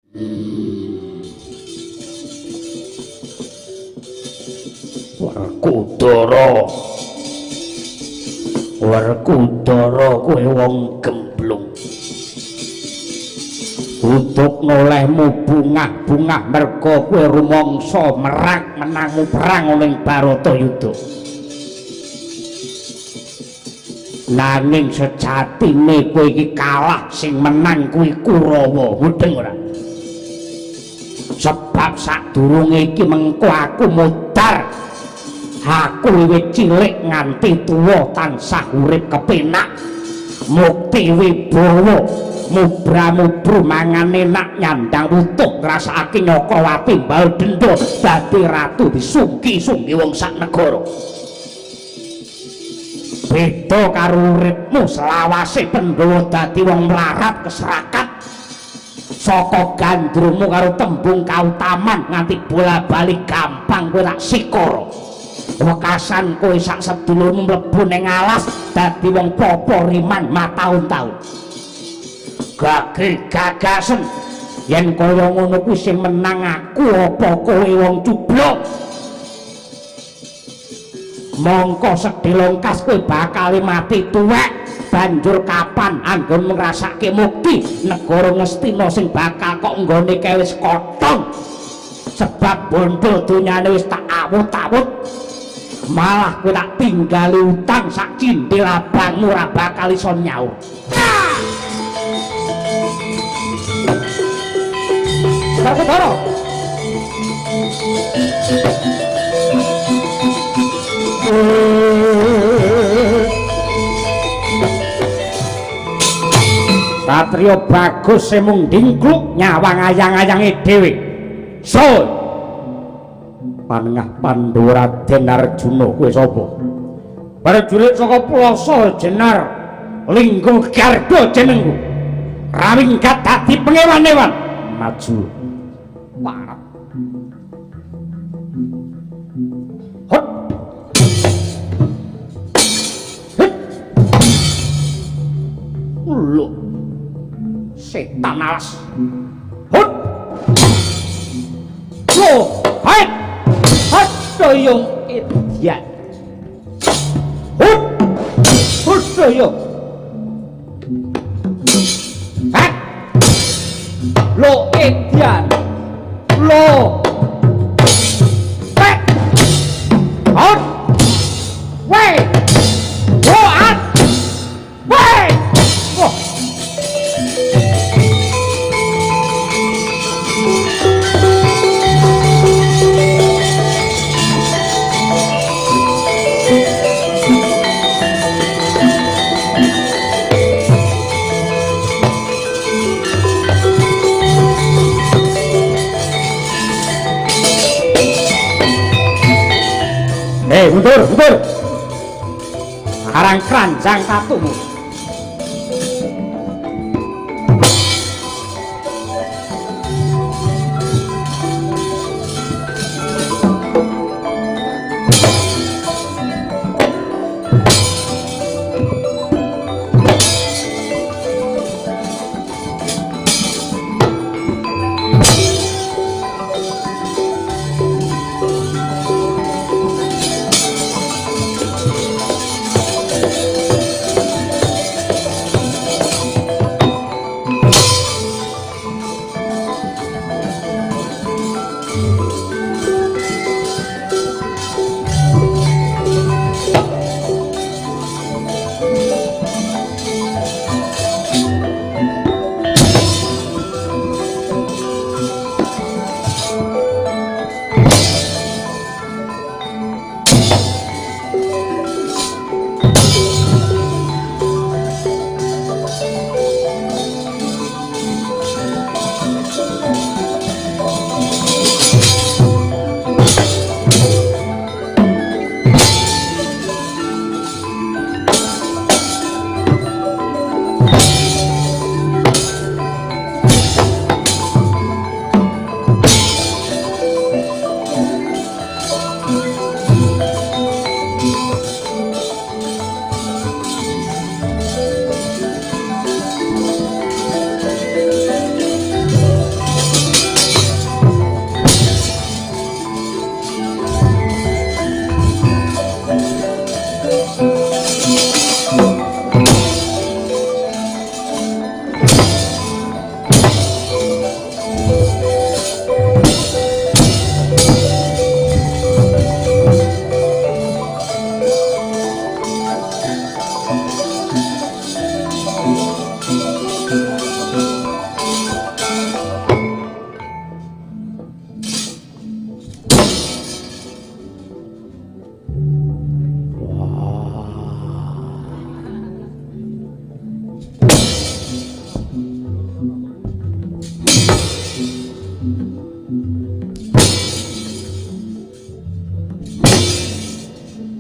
Werkudara kowe wong gemblung. Untuk nolehmu bungah-bungah merga kowe rumangsa merang menangmu perang ning Baratayuda. Nanging sejatine kowe iki kalah, sing menang kuwi Kurawa, mudeng ora? Sebab sadurunge iki mengko aku mudhar. Aku wiwit cilik nganti tuwa tansah urip kepenak. Mukti wibawa mubra-mubru mangan enak nyandang utuh ngrasakake Nyakawati mbal denda dadi ratu disungki-sungki wong sak negara. Beda karo uripmu selawase Pandhawa dadi wong mlarat keserakat. Saka gandrungmu karo tembung kautaman nganti bola-bali gampang kowe tak sikara. Wekasan kowe sak sedulurmu mlebu ning alas dadi wong popo riman mataun-taun. Gage gagasen yen kaya ngono kuwi sing menang aku apa kowe wong cublok. Mongko sedhelongkas kowe bakal mati tuwek. Banjur kapan anggon ngrasake mukti negara Ngastina sing bakal kok nggone kewis kotong. Sebab bondo donyane wis tak awut-awut. Malah kowe tak tinggali utang sak cindhil abangmu ora bakal iso nyaur. Baratara. Satria bagus semung dingkluk nyawang ayang-ayange dhewe. So panengah Pandhawa Raden Arjuna kowe sapa? Prajurit saka Plasa Jenar Lingga Garda jenengku. Rawinggat dadi pengewan-ewan. Maju. Parep. Hot. Hit. Lho. Setan alas. Hut. Loh, hai. Hut doyong idian. Hut. Hut doyong. Hai. Lo idian. Lo. Hai. Hut. Wei. Woat. Wei. Wah. Mundur. Arang keranjang tatumu.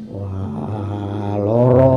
Wah, loro.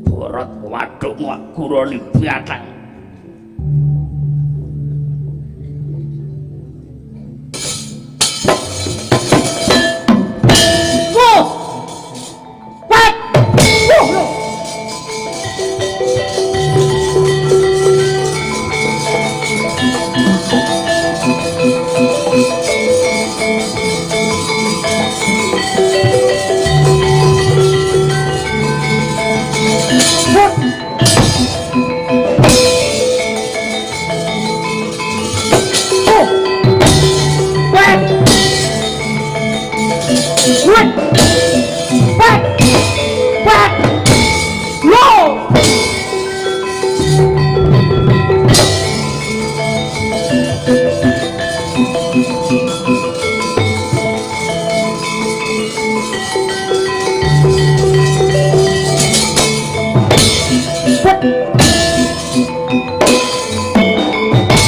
Borat waduk wak guroni biatang.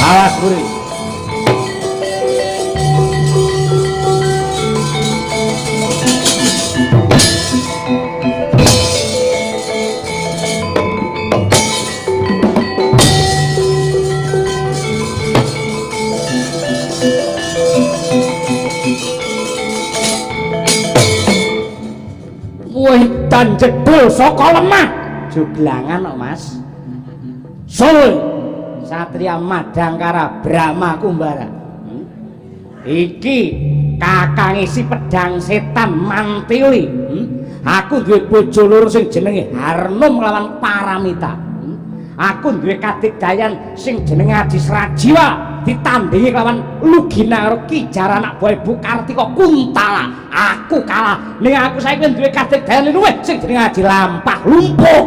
Awas Buri. Dan jedul saka lemah juglangan kok Mas. Sul Satria Madangkara Brahma Kumbara. Iki kakang isi pedang setan Mantili. Aku duwe bojo loro sing jenenge Harnum lawan Paramita. Aku duwe kadikdayan sing jenenge Adi Srajiwa ditandingi lawan Lugina karo Kijar anak buah Ibu Kartika Kuntala. Aku kalah. Ning aku saiki duwe kadikdayan luwih sing jenenge Aji Lampah Lumpuh.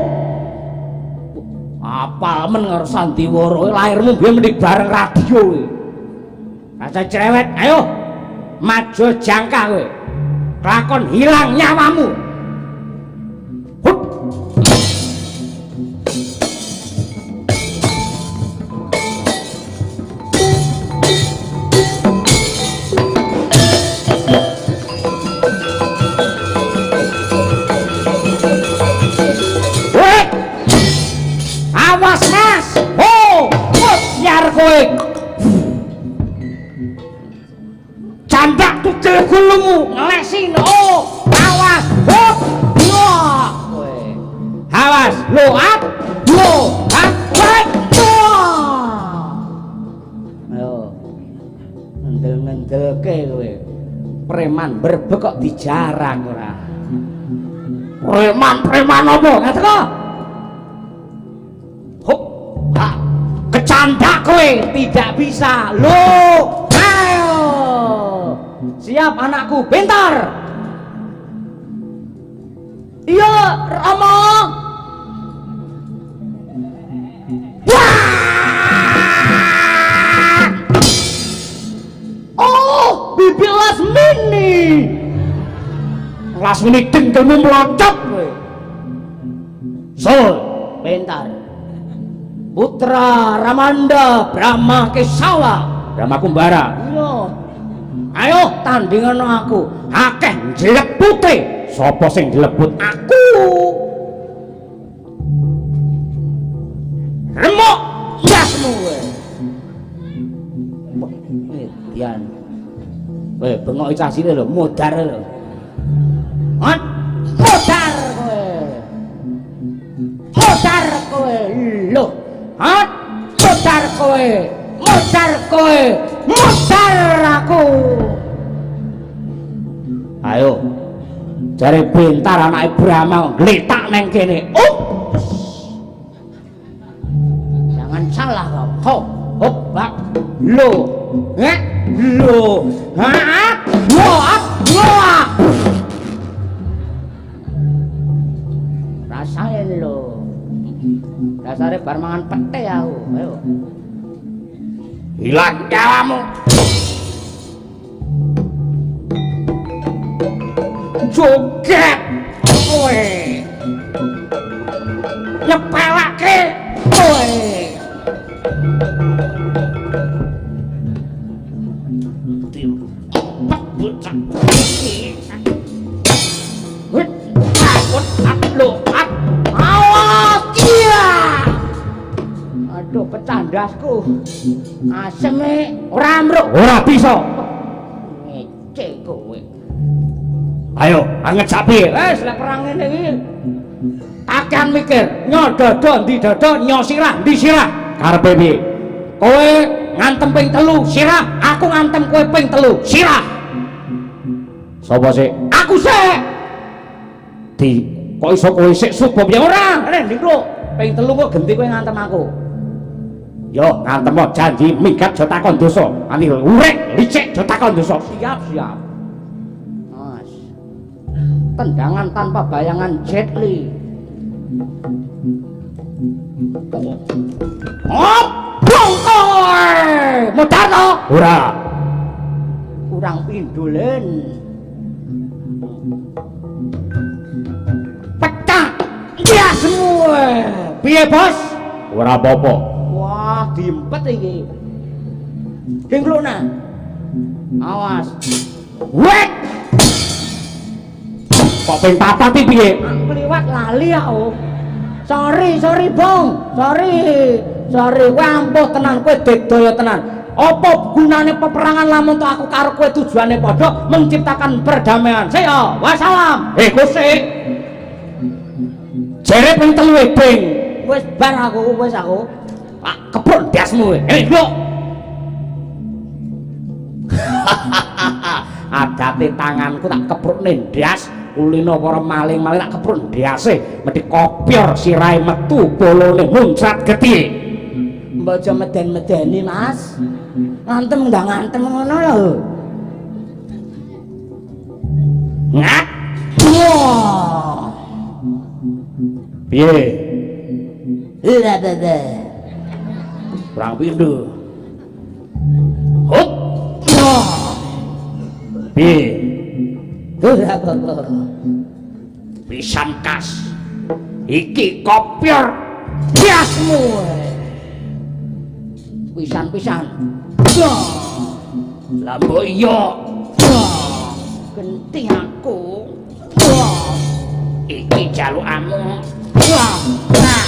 Apal men karo Sandiwara lahirmu biyen mendhi bareng radio. Aja cerewet, ayo maju jangka kowe. Lakon hilang nyawamu. Hup. Awas Mas, biar kowe candak tukil gulumu ngelesin. Awas, kowe awas, lo up, baik, ayo ngendel-ngendelke kowe preman berbek kok dijarang ora. Preman apa ngerti kok? Kecandak kowe tidak bisa. Lo ayo siap anakku, pintar. Iya Rama. Wah, oh Bibi Lasmini. lasmini dengkelmu melocot kowe. Sul, Bentar. Putra Ramanda Brahma Kesawa. Brahma Kumbara. Iya. Ayo tandingan aku. Akeh njlepute. Sapa sing njleput? Aku. Remuk Jasmu kowe. Dian. Weh, bengok cacine lho, modar lho. Hot. Modar kowe. Modar kowe. Lho. Hot. Modar kowe. Modar kowe. Modar aku. Ayo. Jare bentar anake Brahma ngletak neng kene. Jangan salah kau. Hop, bak. Lo. Lo. Rasain lo. Dasare bar mangan pete aku. Ayo. Hilang nyawamu. Joget kowe. Nyepelake kowe. Bocah iki. Wit, takut loat. Awas dia. Aduh pecandasku. Aseme ora amruk. Ora bisa. Ngecek kowe. Ayo, anget sapi. Wes lek perang ngene iki. Akan mikir, nyododo ndi dodo, nyosirah ndi sirah. Karepe piye? Kowe ngantem ping 3 sirah, aku ngantem kowe ping 3 sirah. Sapa sik? Aku sik. Di kok iso kowe sik subuh ya ora? Nek ndikro ping 3 kok genti kowe ngantem aku. Yo ngantem janji minggat aja takon dosa. Ani urek licik aja takon dosa. Siap. Mas. Tendangan tanpa bayangan Jet Li. Oh, bongkor. Modar to? Ora. Kurang pindulen. Pecah. Iya semua. Piye, Bos? Ora apa-apa. Wah, diempet iki. Denglona. Awas. Wek. Kok ping 4 iki piye? Kliwat lali aku. Sorry, Bong. Sorry, kowe ampuh tenan, kowe dedaya tenan. Apa gunane peperangan lamun to aku karo kowe tujuane padha menciptakan perdamaian. Saya, wassalam. Sik. Jere ping 3 bing. Wis bar aku. Pak kepruk dasmu. Lho. Adate tanganku tak keprukne ndas. Kulino para maling-maling tak kepruk ndase mesti kopior sirahe metu bolone muncrat getih. Mbok aja meden-medeni, Mas. Ngantem ndak ngantem ngono lho. Ngat. Wah. Piye? Iya. Kurang pindho. Hop. Wah. Piye? Iya. Pisan kas. Iki kopior Biasmu. Pisan. Wah. Lah mbok iya. Wah. Genti aku. Wah. Iki jalukanmu. Wah. Nah.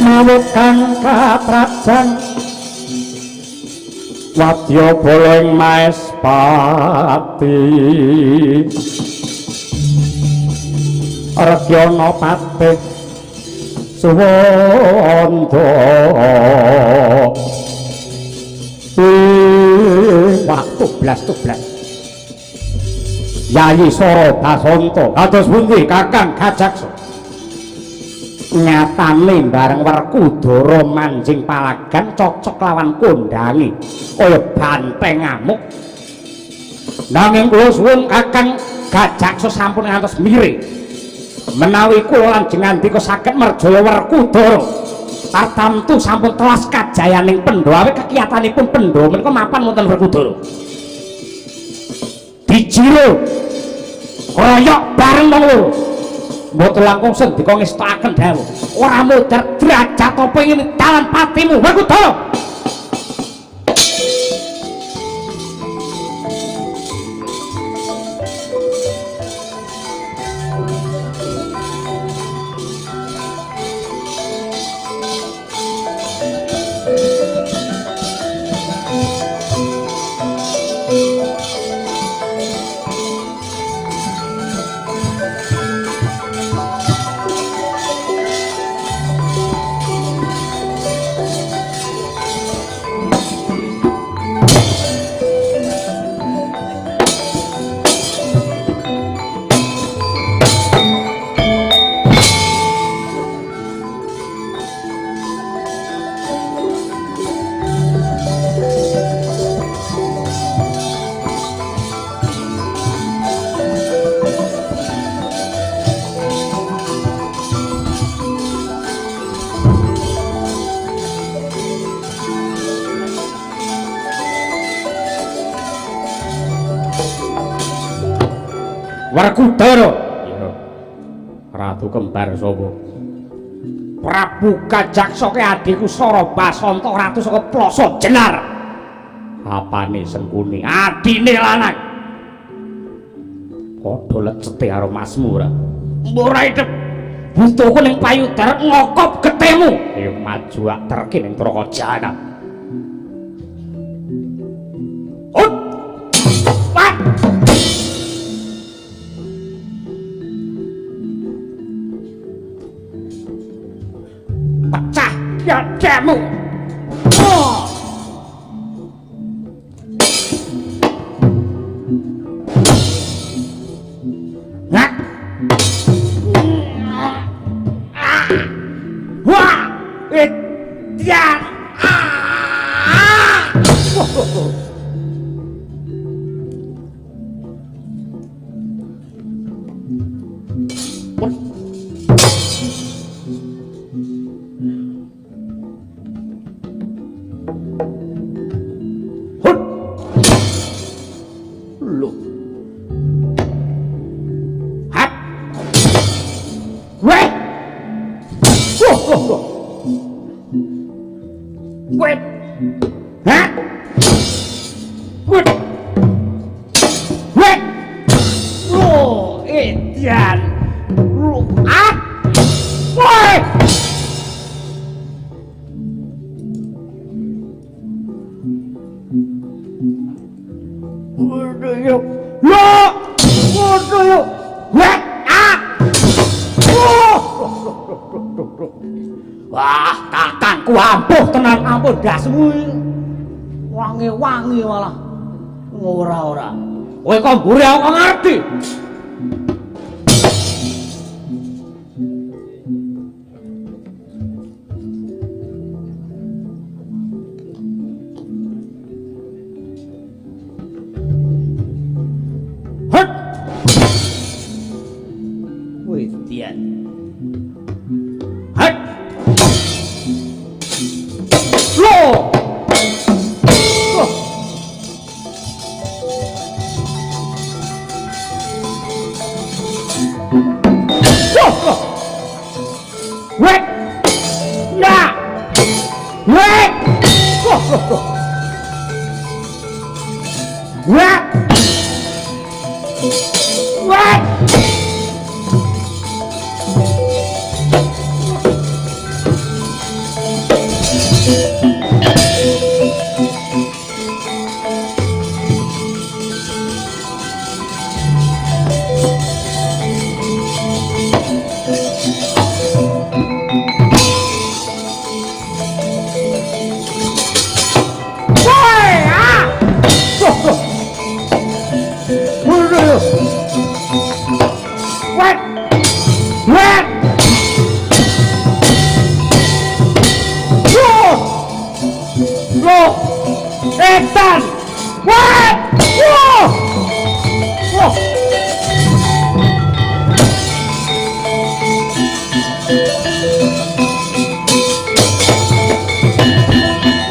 Mawutan kaprajan wadya boleng Maespati Regyana patih suwanda waktu blas Yayi Sora Basanta kados pundi Kakang Gajaksa nyatane bareng Werkudara manjing palagan cocok lawan kondangi kaya banteng ngamuk nanging kula suwun Kakang Gajaksa sampun ngantos mire menawi kula lajeng ngandika saged merjaya Werkudara tartamtu sampun telas kajayaning Pandhawa awit kekiyatanipun Pandhawa menika mapan wonten Werkudara dijiro royok bareng monggo mboten langkung sendika ngestakaken dawuh ora modar derajat apa ing dalan patimu Werkudara Werkudara ya ratu kembar sapa Prabu Gajaksa ke adikku Sora Basanta ratu saka Plasa Jenar apane Sengkuni adine lanang padha lecete karo masmu ora ora idep butuhku ning payudara ngokop getemu ayo maju ak terke ning Traka Jahanam pecah dadamu wah edian wah kakangku ampuh tenan ampun dasmu wangi-wangi malah ora kowe kok mburi aku ngerti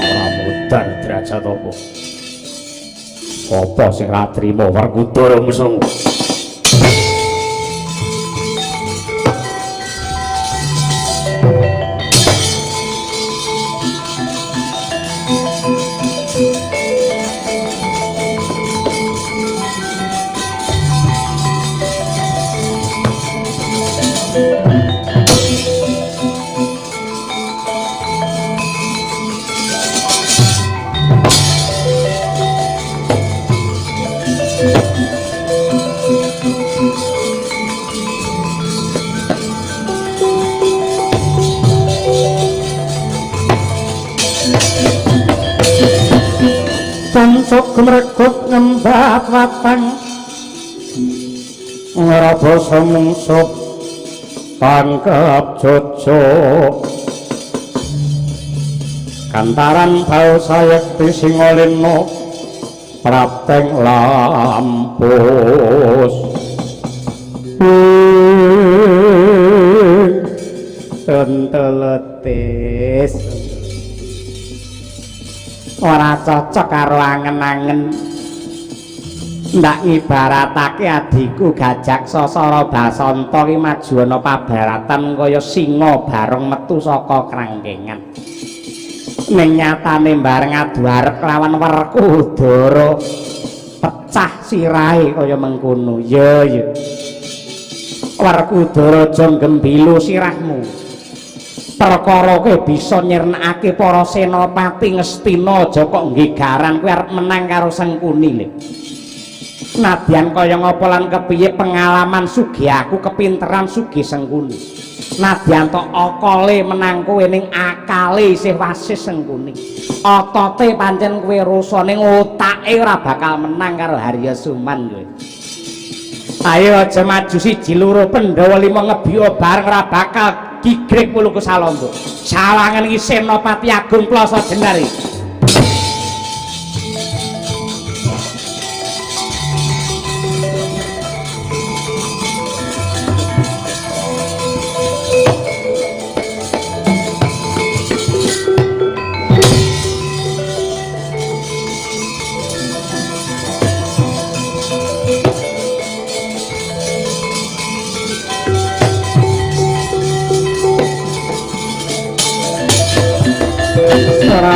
Ramudar derajat apa? Apa sing ra trima Werkudara musuhmu? Tansuk gemregut ngembat watang ngraba sumungsup pangkep jojo kantaran bau sayekti singolena prapteng lampus tenteletis ora cocok karo angen-angen ndak ngibaratake adiku Gajak Sasara Basanta ki maju ana pabaratan kaya singa bareng metu saka krangkengan ning nyatane bareng adu arep lawan Werkudara pecah sirahe kaya mengkono ya Werkudara aja gembilu sirahmu perkara kowe bisa nyirnakake para senopati Ngastina aja kok nggegaran kowe arep menang karo Sengkuni lho. Nadyan kaya ngapa lan kepiye pengalaman sugih aku kepinteran sugih Sengkuni. Nadyan tok akale menang kowe ning akale isih wasis Sengkuni. Otote pancen kowe rasa ning otake ora bakal menang karo Harya Suman kowe. Ayo aja maju siji loro Pandhawa 5 ngebiyo bareng ora bakal Gigrek Muluku Salombo sawangan iki Senopati Agung Plasa Jenari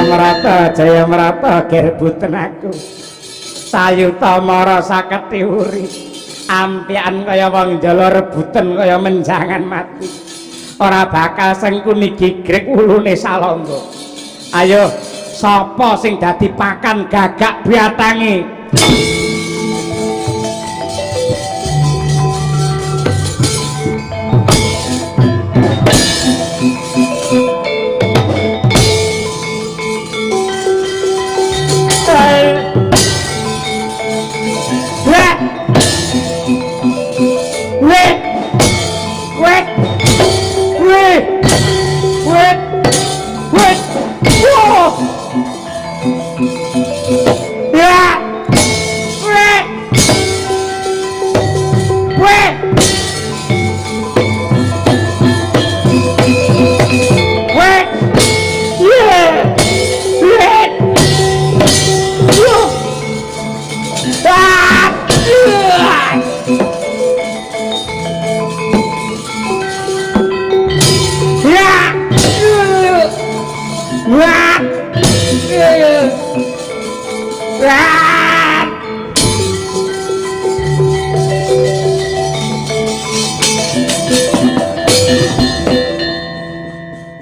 Merata jaya merata gerbuten aku sayuta mara saketi uri ampian kaya wong jala rebutan kaya menjangan mati ora bakal Sengkuni gigrek ulune Salangga ayo sapa sing dadi pakan gagak biatangi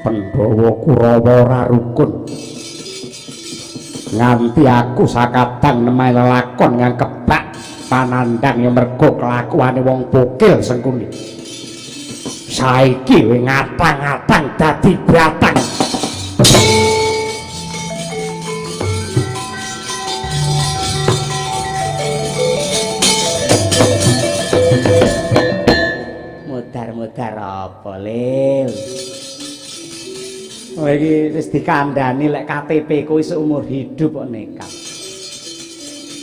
Pandhawa Kurawa ora rukun nganti aku sakadang nemai lelakon ngang kebak panandang yang mergo kelakuane wong bokil Sengkuni saiki kowe ngatang-ngatang dadi batang mudar-mudar apa Lil kowe iki wis dikandhani lek KTP ku seumur hidup kok nekat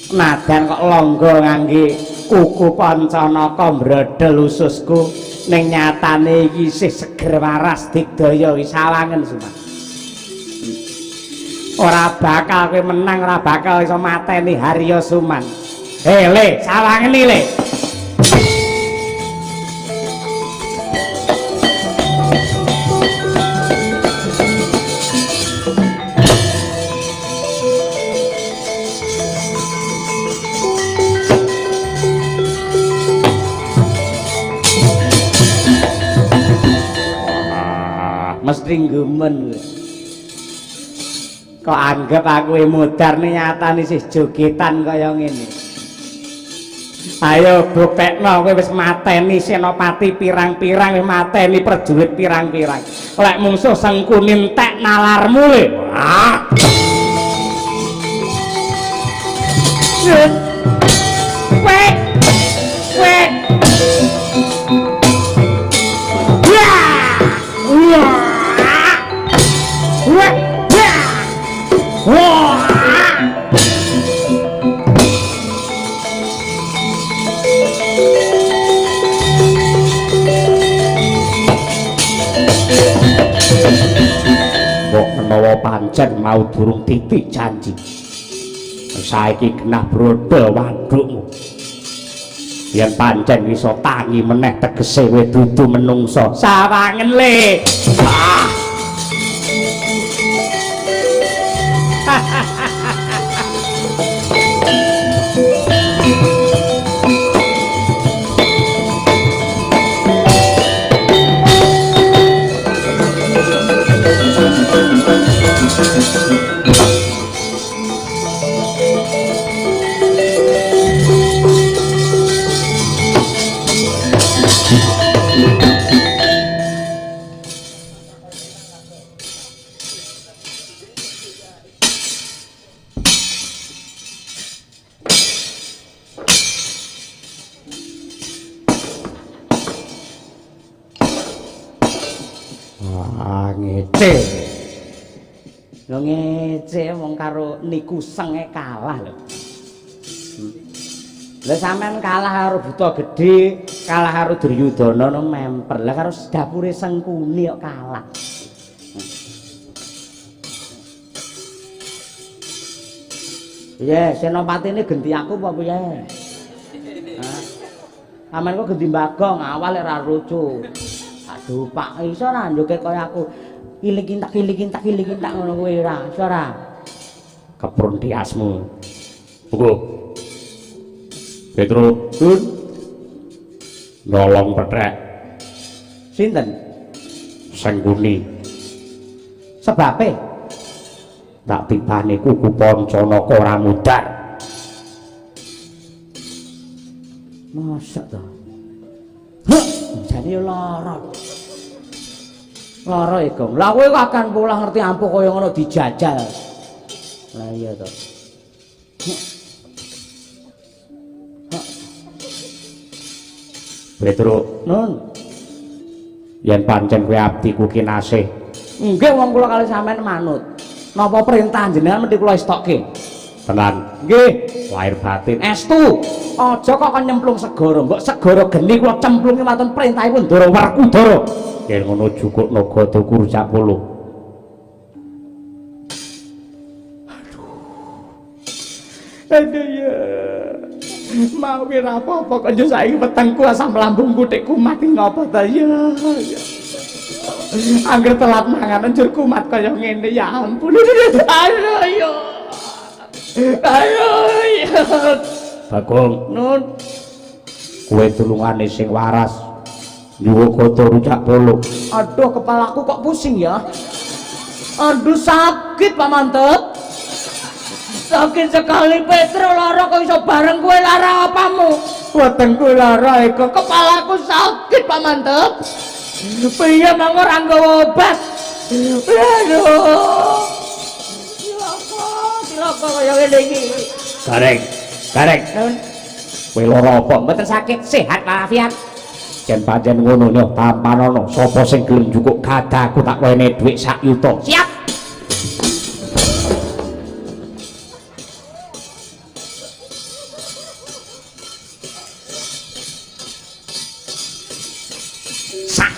nadan kok longgo ngangge kuku Pancanaka mbredel ususku ning nyatane iki isih seger waras digdaya iki sawangen Suman. Ora bakal kowe menang, ora bakal iso mateni Harya Suman. Le, sawangen iki le. Mesti gemen kok anggap aku modar nih nyatane isih jogetan kaya ngene. Ayo buktekno kowe wis mateni senopati pirang-pirang, wis mateni prajurit pirang-pirang. Lek mungsuh Sengkuni entek nalarmu le. Wek. Menawa pancen mau durung titik janji saiki genah brodol wadukmu yen pancen iso tangi meneh tegese kowe dudu menungso sawangen le. Lho ngece wong karo niku senge kalah lho. Lah sampean kalah karo Buta Gedhe, kalah karo Duryudana nang memper. Lah karo dapure Sengkuni kok kalah. Iya, senopatine genti aku apa piye? Hah? Sampeyan kok genti Bagong, awal lek ra rucu. Aduh, Pak, iso ra njoget kaya aku. Kilik-kintak ngono kowe ora, iso ora? Keprun diasmu. Buku. Petro, Dun. Nolong pethek. Sinten? Sengkuni. Sebabe tak tibane kuku Pancanaka ora mudar. Masa to? Heh, jane yo lara. Lara iku. Lah kowe kok akan pola ngerti ampuh kaya ngono dijajal. Lah iya to. Petro, Nun. Yen pancen kowe abdiku kinasih. Nggih wong kula kali sampean manut. Napa perintah jenengan mesti kula estokke? Tenan. Nggih, lahir batin. Estu. Aja kok nyemplung segara, mbok segara geni kula cemplungi wonten perintahipun Ndara Werkudara. Yen ngono cukup naga tuku rujak polo. Aduh ya. Mau ora apa-apa kok yo saiki wetengku asam lambungku tek kumat ngopo ta ya. Angger telat mangan njur kumat kaya ngene ya ampun. Ayo. Ayo. Bagong, Nun. Kowe tulungane sing waras. Nyuwun koto rujak polo. Aduh, kepalaku kok pusing ya. Aduh, sakit Pak Mantep. Sakit sekali Petro, lara kok iso bareng kowe lara apamu? Wetengku lara iku, kepalaku sakit Pak Mantep. Piye mangko ora nggawa obat? Aduh. Cilaka kaya ngene iki. Gareng. Kowe lara apa? Mboten sakit, sehat walafiat. Yen pancen ngono yo tampanono, sapa sing gelem njukuk gadaku tak wene dhuwit 1 yuta. Siap.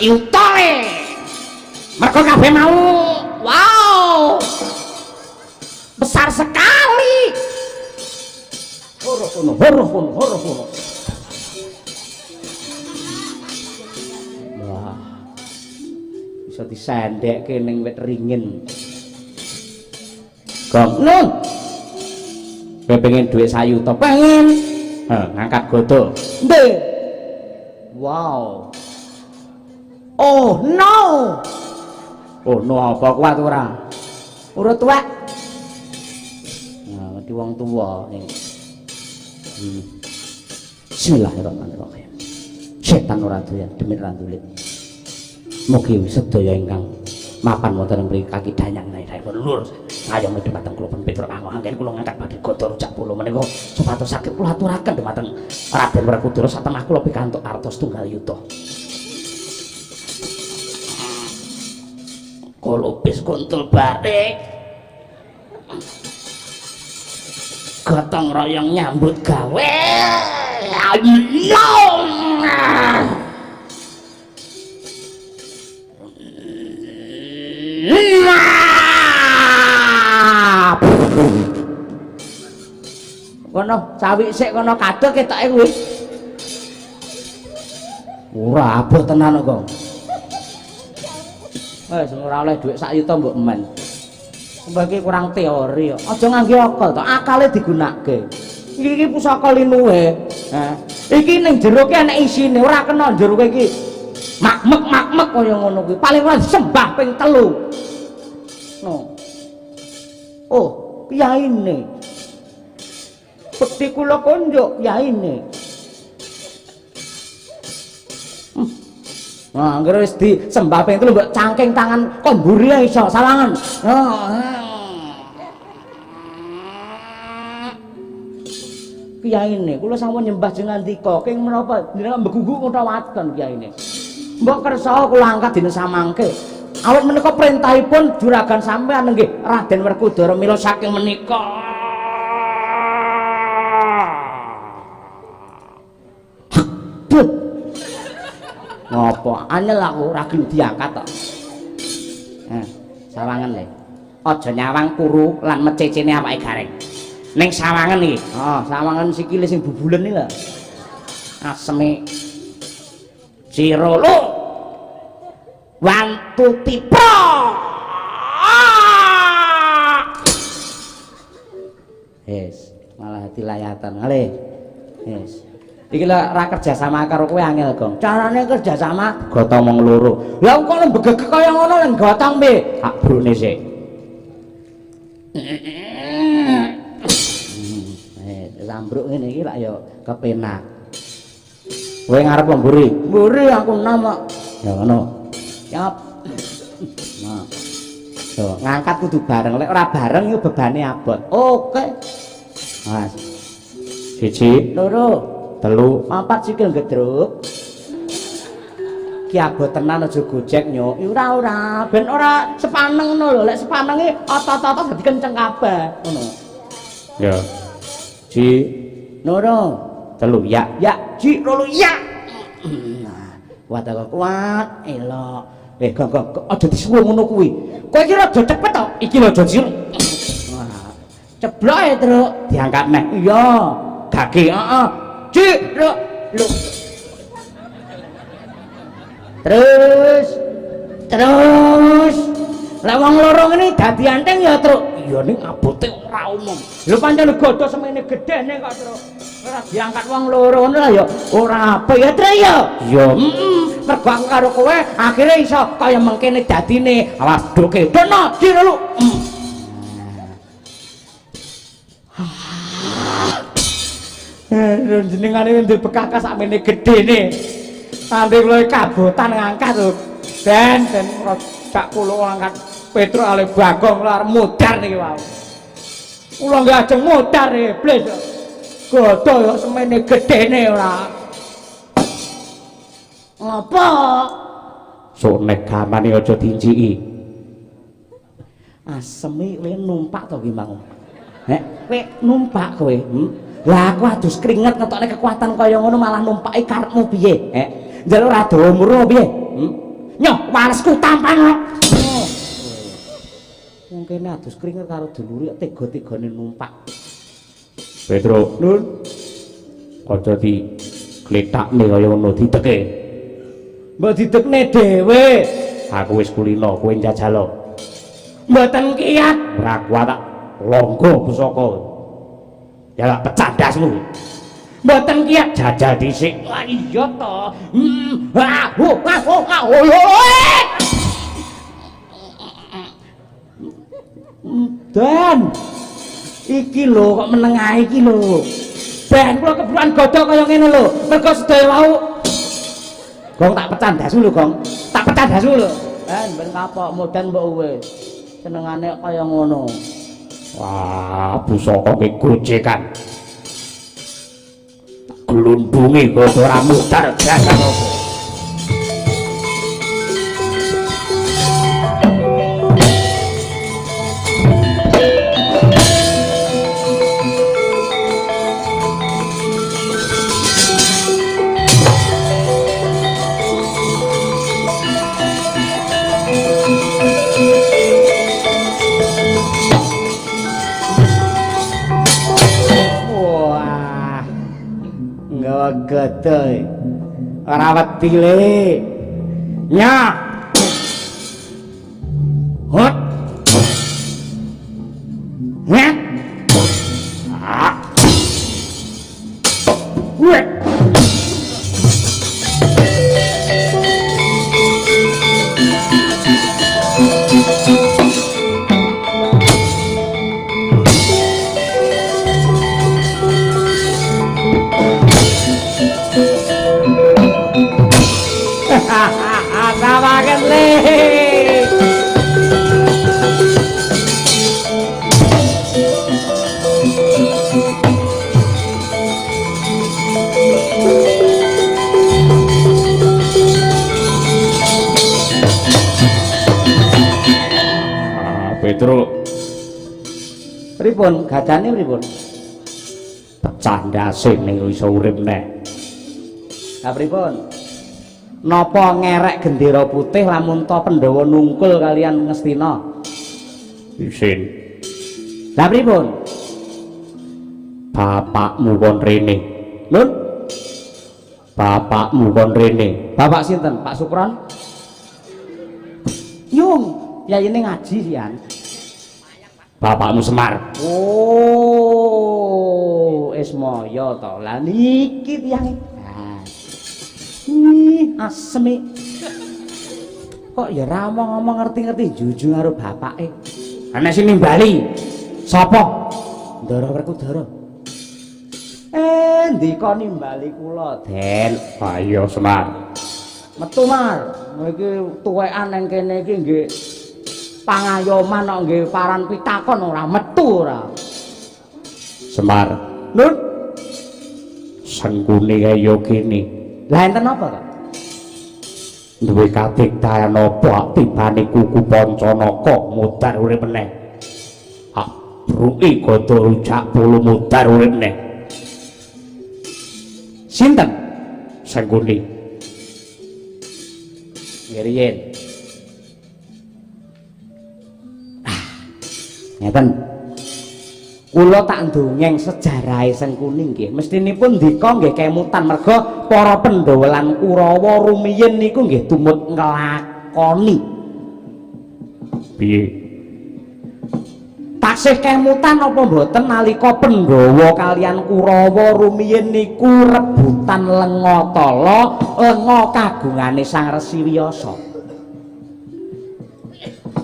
sayuta le. Mergo kabeh mau wow. Besar sekali. Horo kono. Wah. Bisa disendekke ning wit ringin. Gong, nun. Kowe pengen duit sayuta? Pengen. Ngangkat goto. Nggih. Wow. Oh no. Oh no apa kuat ora? Urut tuwek. Nah, di wong tuwa ning. Bismillahirrahmanirrahim. Setan ora doyan demit randulit. Mugi sedaya ingkang mapan wonten ing mriki kaki danyang nairipun lur. Ayo dhumateng kula pun Petruk anggen kula ngangkat badhe goto rujak puluh menika supados saged kula aturaken dhumateng Raden Werkudara satemah kula pikantuk artos tunggal yuta. Kolopis kuntul batik. Gotong royong nyambut gawe. Kono cawik sik kono kadek ketoke kuwi. Ora abot tenan kok. Wis ora oleh dhuwit sak yuta mbok men. Mbok kurang teori kok. Aja ngangge akal to, akale digunakake. Iki pusaka linuhe. Iki ning jero ki ana isine, ora kena jero iki. Makmek kaya ngono kuwi. Paling ora sembah ping 3. No. Oh, kiyaine. Bekti kula konjuk kiyaine. Nah, anggere wis disembah ping 3 mbok cangking tangan komburi iso sawangan. Kiyaine, kula sampun nyembah jenengan ndika, king menapa jenengan mbegugu utawaken kiyaine. Mbok kersa kula angkat dina samangke. Awit menika perintahipun juragan sampean nggih Raden Werkudara mila saking menika. Ngopo anyel aku ora gelem diangkat tok. Sawangan le. Aja nyawang kuru lan mececene awake gareng. Ning sawangan iki. Sawangan sikile sing bubulen iki lho. Aseme Cirolo. Wantu tipe. Yes, malah dilayatan. Ale. Yes. Iki lho ra kerja sama karo kowe angel, Gong. Carane kerja sama gotong mong loro. Lah kok lembegek kaya ngono lan gotong piye? Hak brune sik. Sambruk ngene iki lak ya kepenak. Kowe ngarep mburi? Mburi aku nama. Ya ngono. Siap. Nah. Tuh, ngangkat kudu bareng. Lek ora bareng yo bebane abot. Oke. Mas. 1, 2, 3, 4 sikil gedruk. Ki abot tenan aja gojek nyuk. Ora ben ora sepaneng ngono lho. Lek sepanenge otot-otot dadi kenceng kabeh ngono. Ya. 1, 2, 3 ya. Ya, 1, 2 ya. Nah, kuat elok. Gong aja disuwung ngono kuwi. Kowe iki rada cepet to. Iki lho aja disuwung. Wah. Ceblok e, Truk. Diangkat neh. Iya. Gage, heeh. Cik, lho. Terus. Lah wong loro ngene dadi anteng ya, Truk. Iya ning abote ora umum. Lho pancen godho semene gedene kok, Truk. Ora diangkat wong loro ngono lah ya. Ora apa ya, Truk ya. Iya, mergo aku karo kowe akhire iso kaya mengkene dadine. Awas doke. Dono, cik lho. Jenengane ndek bekakas sakmene gedene. Sampe kula kabotan ngangkat lho. Den gak kula angkat Petruk ale Bagong lar modar niki wae. Kula nggih ajeng modar iblis. Godho yo semene gedene ora. Apa? Sok nek gamane aja dinciki. Aseme kowe numpak to ki, Mang? Kowe numpak kowe? Lah aku adus keringet ngetokne kekuatan kaya ngono malah numpaki karepmu piye? Njaluk ra dawa murno piye? Nyoh walesku tampang. Wong kene adus kringet karo dulure tega-tegane numpak. Petro, Nun. Aja di kletakne kaya ngono diteke. Mbok didekne dhewe. Aku wis kulino, kowe njajal. Mboten kiyat. Ora kuat tak longgo pusaka. Ya tak pecah ndasmu. Mboten kiyat. Jajal dhisik. Lah iya to. Dan iki lho kok menengah iki lho. Ben kula keburan godhog kaya ngene lho. Mergo sedaya wau. Gong tak pecah ndasmu lho, Gong. Tak pecah ndasmu lho. Ben kapok modan mbok wis. Senengane kaya ngono. Wah, pusaka ki gocekan. Glundungi kok ora mudar jajan apa. Gedhe ora wedi le nya hot nya wek Petro, pripun gajane pripun? pecah ndase ning iso urip neh. Lah pripun? Napa ngerek gendera putih lamun to Pandhawa nungkul kalian Ngastina? Isin. Lah pripun? Bapakmu kon rene. Nun? Bapakmu kon rene. Bapak sinten? Pak Sukron? Yung, yayine ngaji sian. Bapakmu Semar. Oh, Ismaya to. Lah niki tiyang. Asem kok ya ra ngomong ngerti-ngerti jujur karo bapake. Ana sing nimbali. Sapa? Ndara Werkudara. Ndika nimbali kula, Den. Ayo Semar. Metu Mar. Iki tuwekan nang kene iki nggih pangayoman kok nggih paran pitakon ora metu ora. Semar. Nun, Sengkune kaya kene. lah enten apa to? Duwe kadigdayan apa tibane kuku Pancanaka mudhar urip meneh. Bruki Gada rujak pulu mudhar urip meneh. Sinten? Sengkune. Ngiriyen. Ngeten. Kula tak ndongeng sejarahe Sengkuni nggih. Mestinipun ndika nggih kemutan merga para Pandhawa lan Kurawa rumiyin niku nggih tumut nglakoni. Piye? Taksih kemutan apa mboten nalika Pandhawa kalian Kurawa rumiyin niku rebutan Lengatala, lenga kagungane Sang Resi Wiyasa.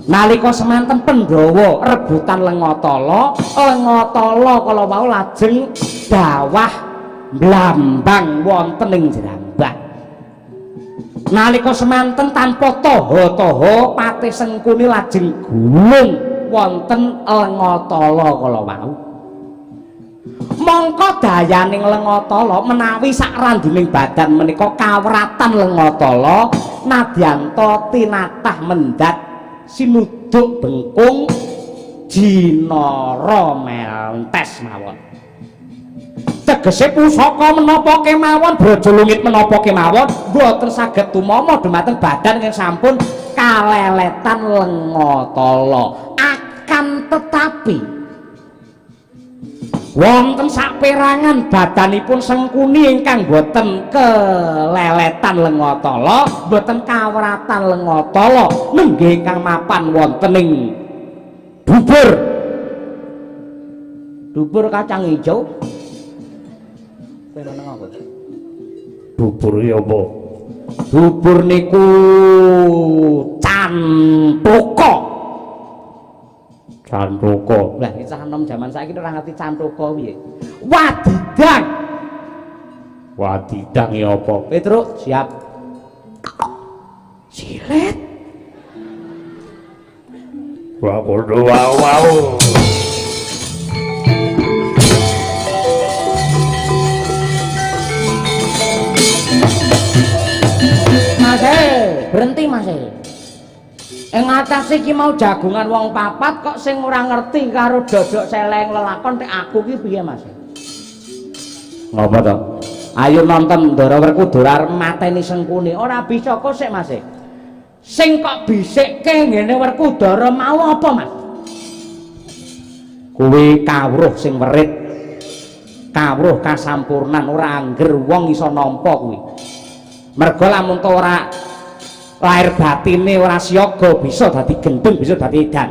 Nalika semanten Pandhawa rebutan Lengatala, Lengatala kala wau lajeng dawah mblambang wonten ing Jrambah. Nalika semanten tanpa taha-taha Patih Sengkuni lajeng gulung wonten Lengatala kala wau. Mangka dayaning Lengatala menawi sakrandining badan menika kawratan Lengatala nadyanta tinatah mendhat sinuduk bengkung jinara mentes mawon. tegese pusaka menapa kemawon brajolungit menapa kemawon boten saged tumama dumateng badan ingkang sampun kaleletan lengatala akan tetapi wonten saperangan badanipun Sengkuni ingkang boten keleletan lengatala boten kawratan lengatala nenggih ingkang mapan wonten ing dubur kacang ijo kowe meneng apa Bubur ya apa? bubur niku cantoko. Cantoko. Lah iki cah enom jaman saiki ora ngerti cantoko piye. Wadidang. Wadidang ya apa? Petruk siap. Silet. Wah, kono wow. Mas berhenti Mas. Ing atas iki mau jagungan wong papat kok sing ora ngerti karo dodok seleng lelakon tek aku ki piye Mas? Ngapa to? Ayo nonton Ndara Werkudara mateni Sengkuni. Ora bisa kok sik Mas. Sing kok bisikke ngene Werkudara mau apa Mas? Kuwi kawruh sing werit. Kawruh kasampurnan ora angger wong iso nampa kuwi. Mergo lamun to ora lahir batine ora siaga bisa dadi gendeng bisa dadi edan.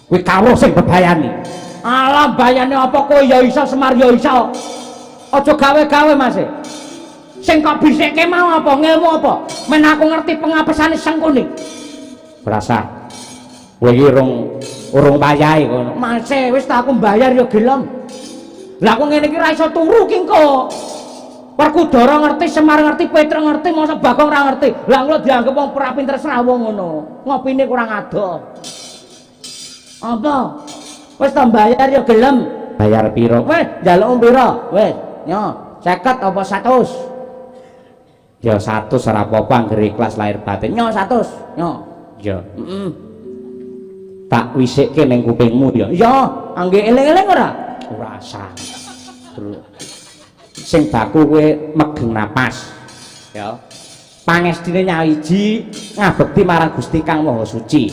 Kuwi kawruh sing bebayani. Alah bayane apa kowe ya iso Semar ya iso. Aja gawe-gawe Mas. Sing kok bisikke mau apa ngilmu apa? Men aku ngerti pengapesane Sengkuni. Berasa. Kowe iki urung bayahe kono. Mas wis tak aku mbayar ya gelem. Lah aku ngene iki ra iso turu ki engko. Werkudara ngerti, Semar ngerti, Petruk ngerti, masa Bagong ora ngerti. Lah kula dianggep wong ora pinter srawung ngono. Ngopine kurang adoh. Apa? Wis ta bayar ya gelem. Bayar piro? Wis, njaluk piro? Wis, nyo, 50 apa 100? Ya 100 ora apa-apa anggere ikhlas lahir batin. Nyo 100, nyo. Ya, tak wisikke ning kupingmu ya. Ya, angge eling-eling ora? Ora usah. Sing baku kowe megeng napas ya pangestine nyawiji ngabekti marang Gusti Kang Maha Suci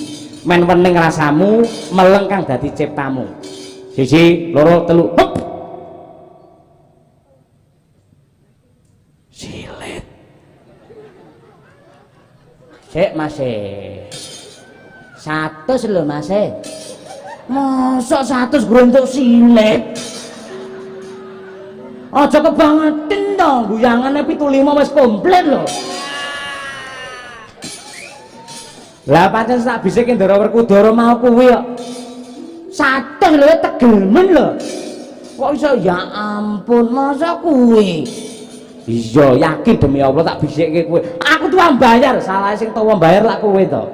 men wening rasamu meleng kang dadi ciptamu 1 2 3 hop silet sik Mas 100 lho Mas mosok 100 gruntuk silet. Aja kebangetan dong, guyangannya 75 wis komplit lho. Lah pancen tak bisikin Ndara Werkudara mau kuwi kok. 100 lho tegelmen lho. Kok iso ya ampun masa kuwi. Iya yakin demi Allah tak bisikke kowe. Aku tuh bayar, salah sing tawa bayar lak kowe to.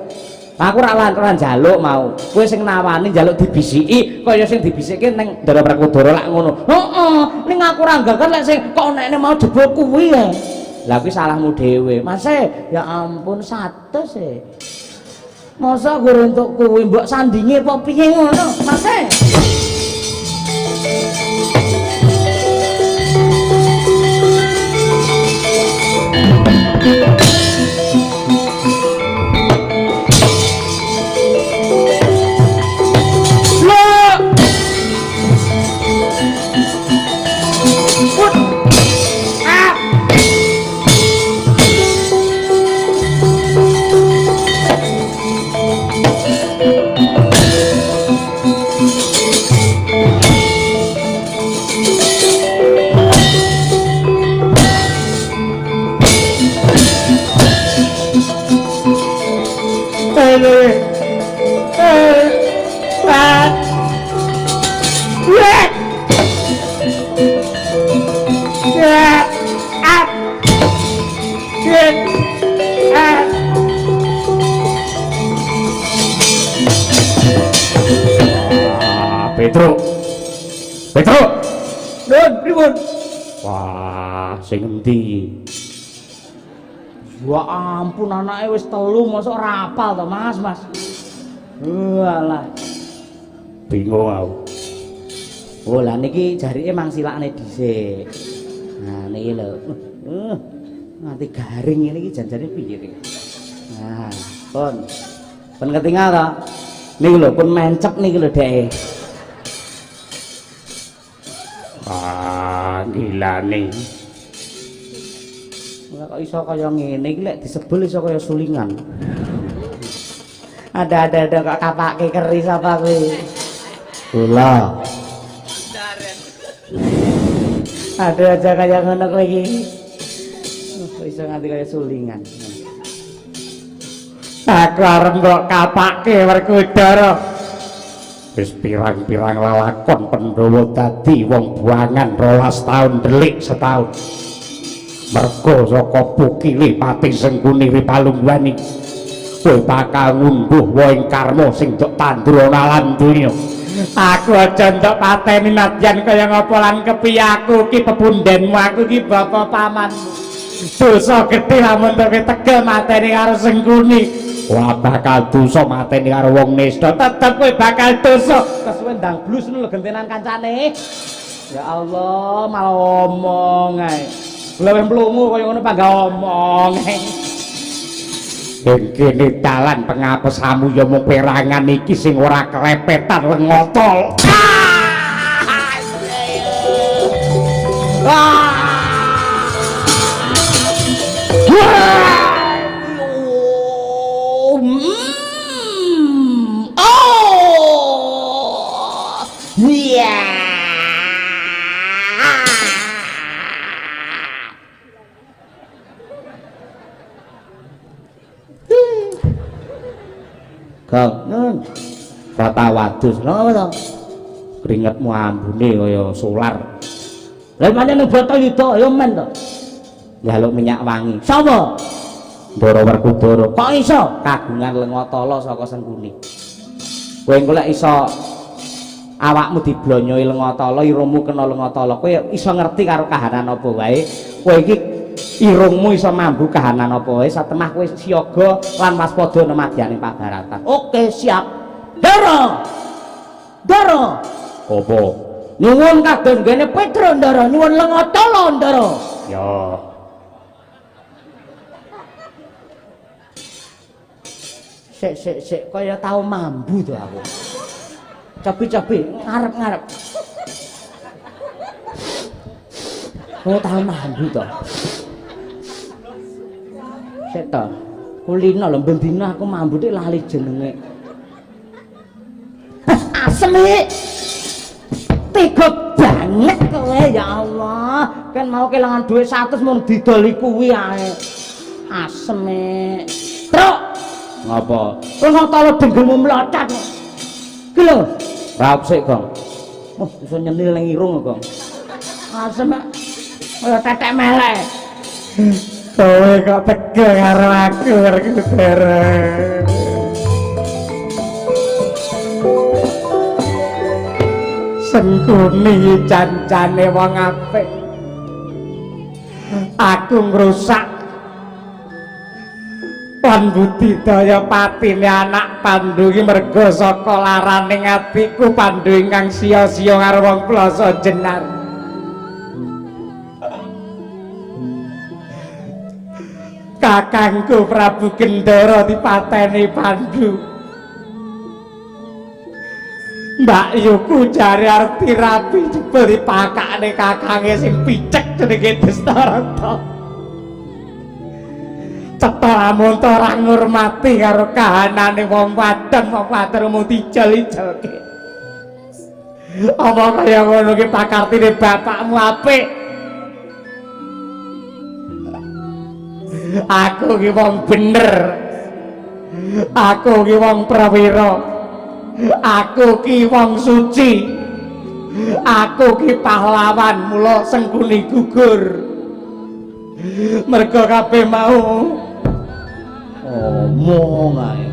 Aku ora lan njaluk mau. Kowe sing nawani njaluk dibisiki, kaya sing dibisikke ning Ndara Werkudara lak ngono. Heeh, ning aku ora nggagas lek sing kok nekne mau jebul kuwi ya. Lah kuwi salahmu dhewe. Mas ya ampun 100 e. Masa gur untuk kuwi mbok sandingi apa piye ngono, Mas? Petruk. Nun, pripun? Wah, sing endi? Ya ampun anake wis 3 mosok ora apal to, Mas. Walah. Bingung aku. Oh lah niki jarike mang silakne dhisik. Nah niki lho. Nganti garing ngene iki janjane piye iki? Nah, pun ketinggal to. Niki lho pun mencep niki lho Dek. Ah, gila nih. Kok iso kaya ngene iki lek disebul iso kaya sulingan. Ada kok kapake keris apa kuwi? Kula. Ada aja kaya ngono kowe iki. Iso nganti kaya sulingan. Aku arep kok kapake Werkudara. Wis pirang-pirang lalakon Pandhawa dadi wong buangan 12 taun delik setahun. Mergo saka bukile pati Sengkuni Ripalungwani kowe bakal ngunduh waing karma sing dok tandur ana alam donya. Aku aja entuk pateni nadyan kaya ngapa lan kepiye aku ki pepundhenmu aku ki bapa pamanmu. Dosa gedhe lamun kowe tegel mateni karo Sengkuni. Wah bakal dosa mateni karo wong nista. Tetep kowe bakal dosa. Kesuwen ndang blus ngono lho gentenan kancane. Ya Allah, malah omong ae. Lha mlungu kaya ngono pangga omong ae. Ing kene dalan pengapesamu ya mung perangan iki sing ora kelepetan lengotol. Kang, nun. Rata wadus, napa to? Keringetmu ambune kaya solar. Lah pancen ning botol yuda ya men to. Njaluk minyak wangi. Sapa? Ndara Werkudara. Kok iso kagungan Lengatala saka Sengkuni? Kowe engko lek iso awakmu diblonyoi Lengatala, irungmu kena Lengatala, kowe iso ngerti karo kahanan apa wae. Kowe iki irungmu iso mambu kahanan apa wae, satemah kowe siaga lan waspada nemadyaning pabaratan. Oke, siap. Ndara. Ndara. Apa? Nyuwun kados ngene Petra Ndara, nyuwun Lengatala Ndara. Ya. Sik kaya tau mambu to aku. Capi-capi ngarep-ngarep. Kaya tau mambu to. Sik to. Kulino lho ben dina aku mambu nek lali jenenge. Asem iki. Tega banget kowe ya Allah. Kan mau kelangan duit 100 mun didoli kuwi ae. Asem iki. Truk. Ngapa? Lengatala denggelmu mlocot. Ki lho, raup sik, Gong. Oh, iso nyenil ning irung, Gong. Asem kaya tetek melek. Kowe kok tegel karo aku Werkudara. Sengkuni jancane wong apik. Aku ngrusak Pandudidaya patine anak Pandhu iki merga saka laraning atiku Pandhu ingkang sia-sia karo wong plasa jenar. Kakangku Prabu Gendara dipateni Pandhu. Mbak Yuku jare arep dirapi jebul dipakakne kakange sing picek jenenge Destarata. Cetha lamun ora ngurmati karo kahanane wong wadon mung dijel-ijelke. Apa kaya ngono ki pakartine bapakmu apik? Aku ki wong bener. Aku ki wong prawira. Aku ki wong suci. Aku ki pahlawan mula Sengkuni gugur. Mergo kabeh mau omong ae.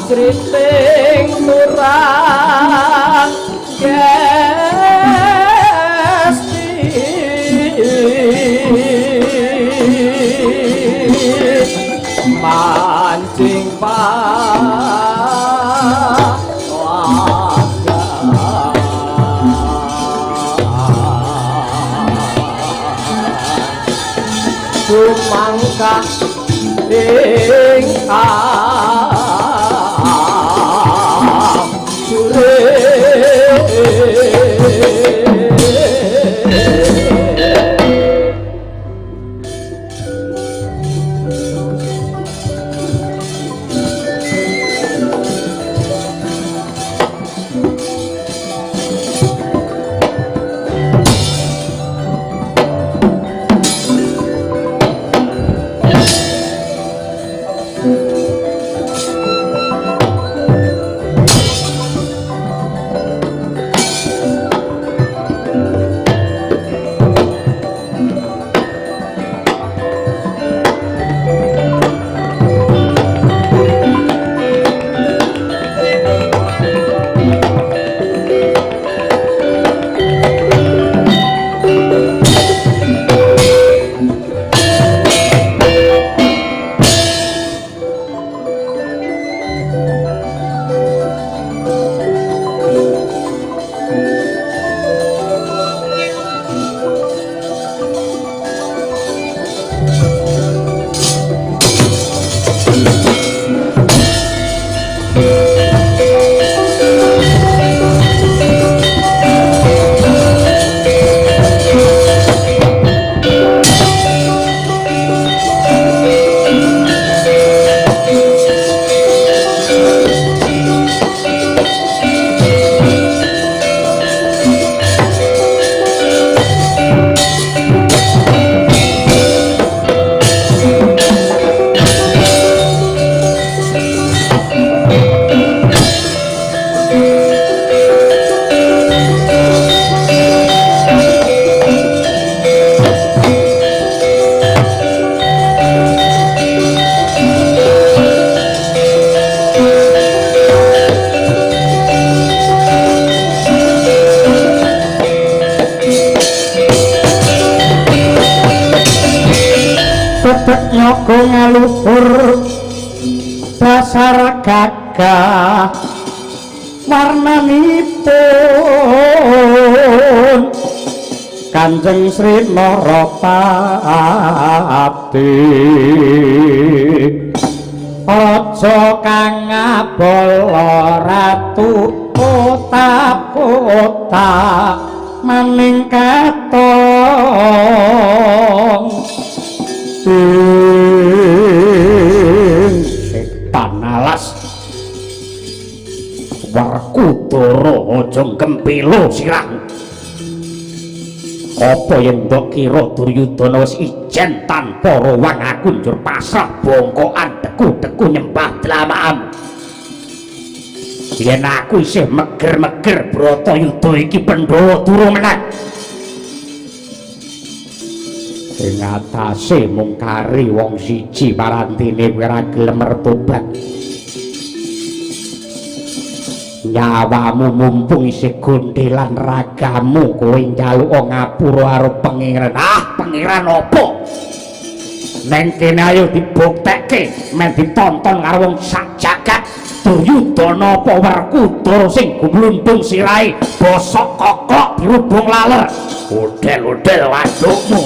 Kriting murang gesti mancing sumangka nyogo ngaluhur dasar gagah warnanipun Kanjeng Sri Narapati aja kang ngabala ratu kota-kota maning katong setan alas Warkudara aja kempilo sirah apa yen ndok kira Duryudana wis ijen tanpa rowang aku njur pasrah bongkokan deku-deku nyembah dlamakan yen aku isih meger-meger Bratayuda iki Pandhawa durung menang ing atase mung kari wong siji parantine ora gelem mertobat nyawamu mumpung isih gondhelan ragamu kowe njaluk ngapura karo pangeran pangeran apa neng kene ayo dibuktekke men ditonton karo wong sak jagat Duryudana apa Werkudara sing gumlundung sirahe bosok kokok dirubung laler udel-udel wadukmu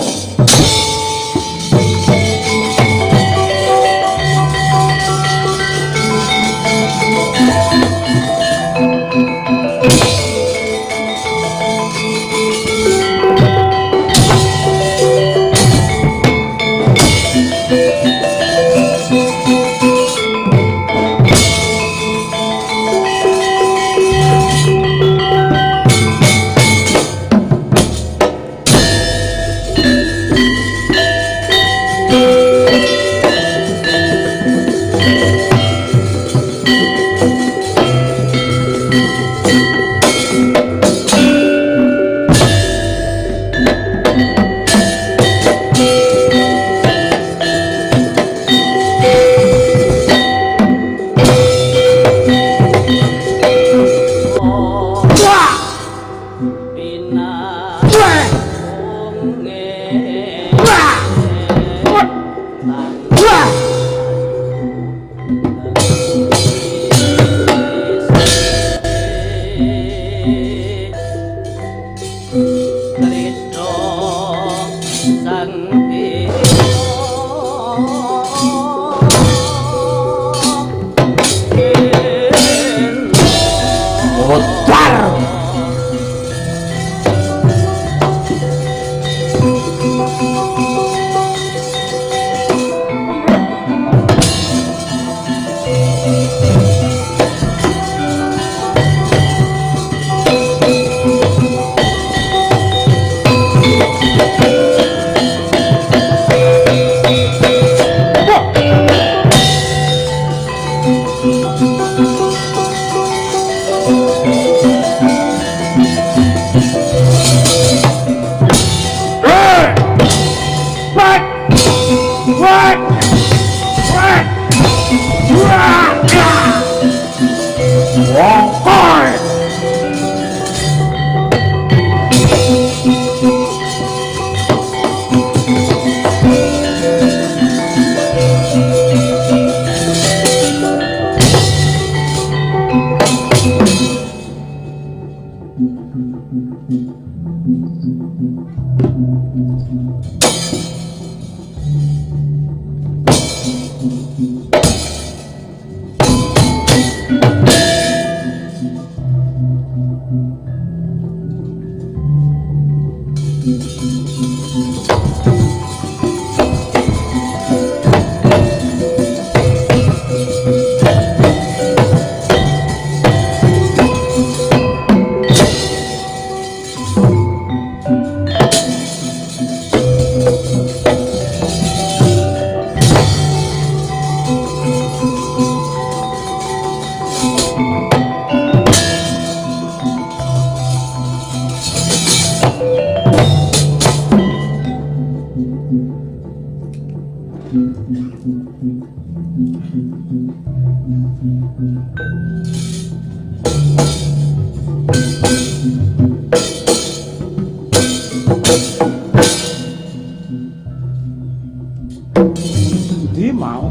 Ndi mau?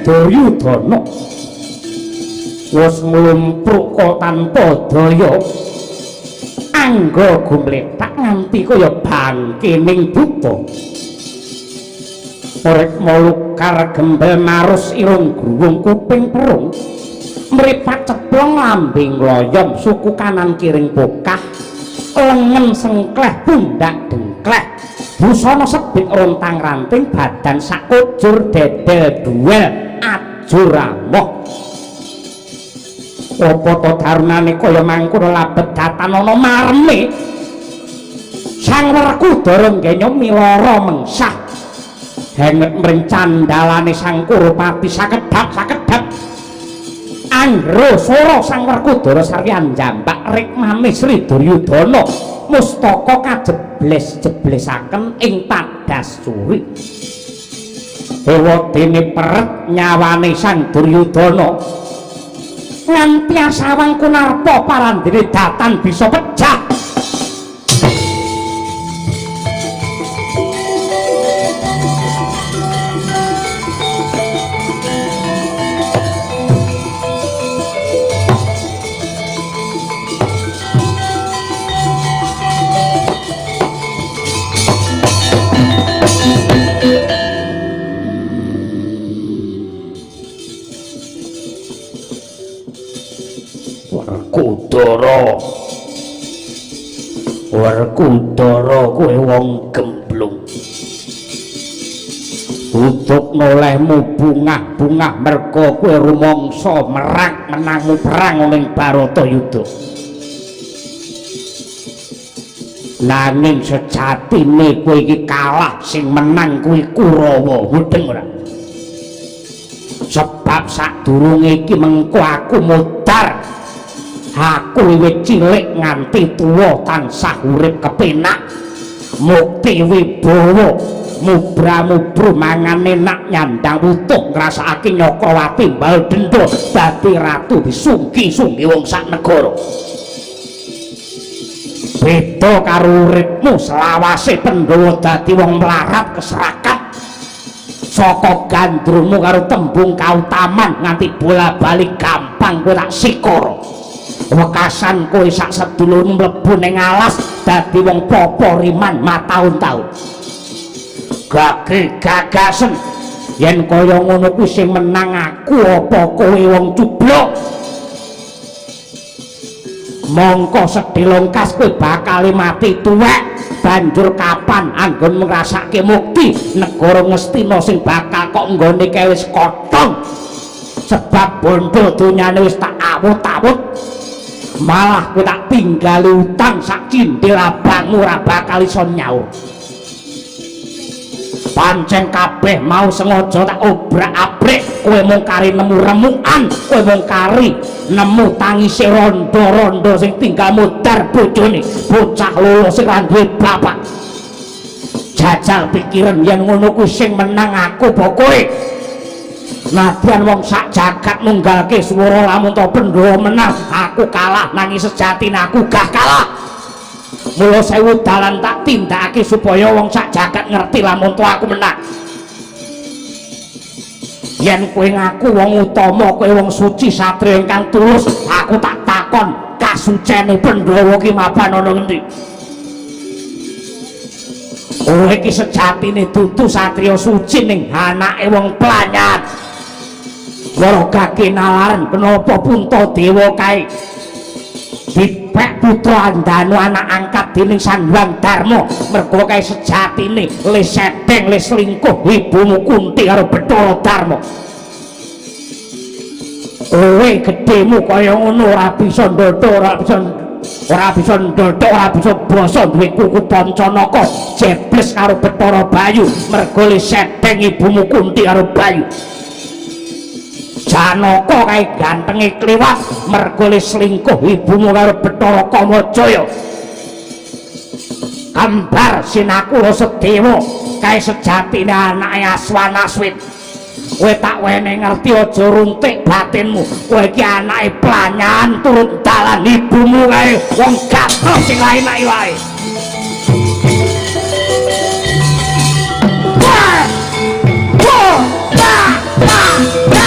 Duryudana wis mlumpruk tanpa daya angga gumletak nganti kaya bangkening buta urip molukar gembel marus irung gruwung kuping perung mripat ceblong lambing loyong suku kanan kiring bokah lengen sengkleh pundak dengkleh busana sebit rontang ranting badan sakujur dedel duel ajur amoh apa to darunane kaya mangkono labet datan ana marme sang Werkudara ngenyomi lara mengsah henget mring candalane sang Kurupati sakedhap anggro sora sang Werkudara saryan jambak rikmane Sri Duryudana mustaka kajebles-jeblesaken ing padas suri ewadene peret nyawane sang Duryudana nganti asawang kunarpa parandene datan bisa pecah Werkudara kowe wong gemblung utuk nolehmu bungah-bungah merga kowe rumangsa merang menangmu perang ning Baratayuda nanging sejatine kowe iki kalah sing menang kuwi Kurawa mudeng ora sebab sadurunge iki mengko aku mudhar aku wiwit cilik nganti tuwa tansah urip kepenak mukti wibawa mubra-mubru mangan enak nyandang utuh ngrasakake Nyakrawati mbal denda dadi ratu disungki-sungki wong sak negara beda karo uripmu selawase Pandhawa dadi wong mlarat keserakat saka gandrungmu karo tembung kautaman nganti bola-bali gampang kowe tak sikara wekasan kowe sak sedulurmu mlebu ning alas dadi wong popo riman mataun-taun gagasen yen kaya ngono kuwi sing menang aku apa kowe wong cublok mongko sedilongkas kowe bakal mati tuwek banjur kapan anggon ngrasake mukti negara Ngastina sing bakal kok nggone kae wis kotong sebab bondo donyane wis tak awut-awut malah kowe tak tinggali utang sak cindhil abangmu ora bakal iso nyaur pancen kabeh mau sengaja tak obrak-abrik kowe mung kari nemu remukan kowe mung kari nemu tangise rondo-rondo sing tinggal mudhar bojone bocah loro sing ora duwe bapak jajal pikiran yen ngono kuwi sing menang aku pokoke nadyan wong sak jagat nunggalke swara lamun to Pandhawa menang aku kalah nanging sejatine aku gak kalah mula sewu dalan tak tindakake supaya wong sak jagat ngerti lamun to aku menang yen kowe ngaku wong utama kowe wong suci satriya ingkang tulus aku tak takon kasucene Pandhawa ki mapan ana ngendi kowe iki sejatine dudu satriya suci ning anake wong planyat Wara kaki nalaran kenapa Puntadewa kae dipek putra Andanu anak angkat dening Sanghyang Darma mergo kae sejatine le seteng le selingkuh ibumu Kunti karo Bathara Darma kowe gedhemu kaya ngono ora bisa ndodho ora bisa ndodho ora bisa basa duwe kuku Pancanaka jebles karo Bathara Bayu mergo le seteng ibumu Kunti karo Bayu Janaka kae gantenge kliwat mergo le selingkuh ibumu karo Bathara Kamajaya Kembar Sinakula Sedewa kae sejatine anake Aswanaswit kowe tak wene ngerti aja runtik batinmu kowe iki anake planyan turut dalan ibumu kae wong gatel sing lain-lain wae Wah!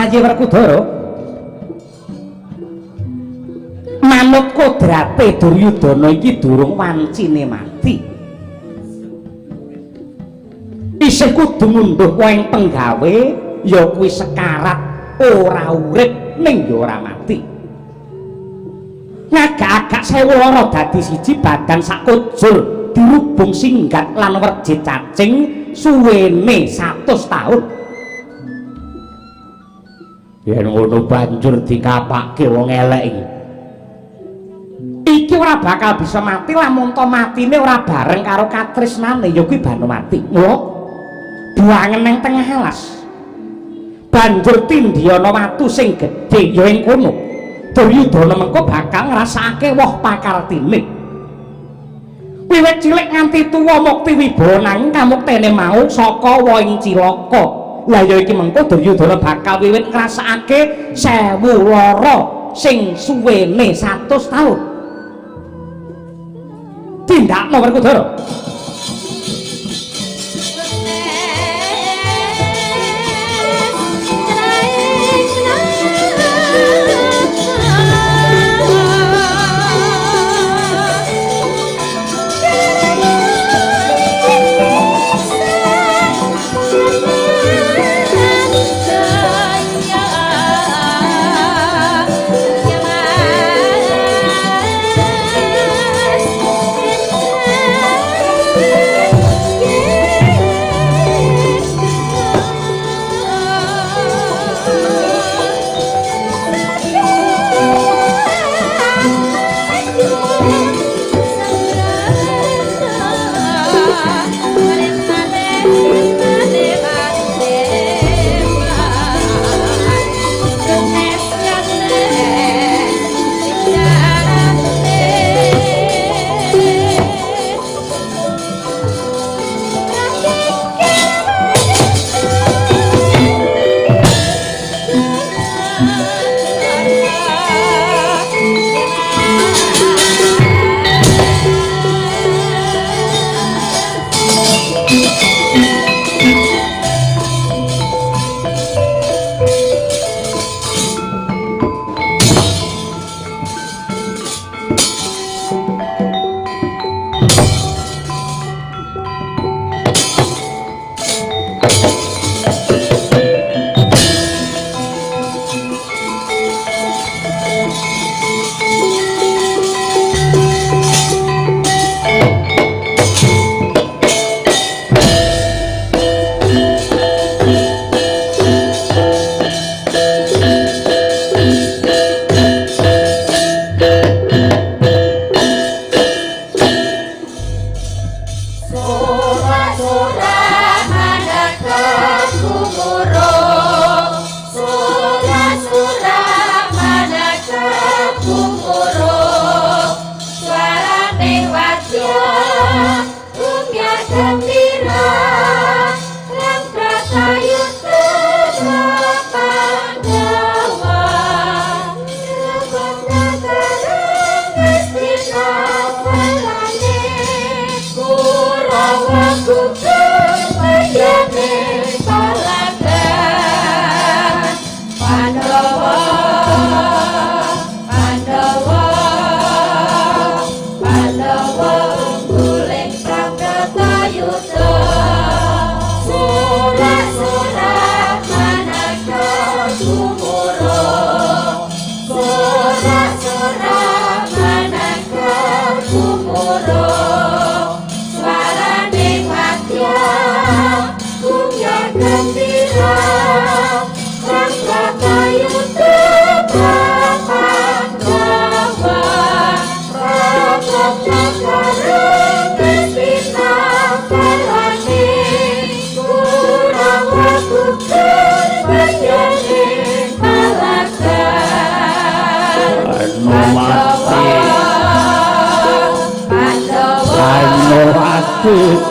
prasaja Werkudara manut kodrate Duryudana iki durung wancine mati isih kudu ngunduh waing penggawe ya kuwi sekarat ora urip ning ya ora mati ngagak-agak sewu lara dadi siji badan sakujul dirubung singgat lan werjit cacing suwene 100 taun yen ngono banjur dikapake wong elek iki ora bakal bisa mati lamun to matine ora bareng karo katresnane ya kuwi bano mati lho buangen nang tengah alas banjur tindiana watu sing gedhe ya ing kono Duryudana mengko bakal ngrasakake woh pakartine wiwit cilik nganti tuwa mukti wibawa nanging kamuktene mau saka woing cilaka lah ya iki mengko Duryudana bakal wiwit ngrasakake 1000 lara sing suwene 100 taun tindakno Werkudara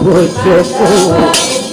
bojoku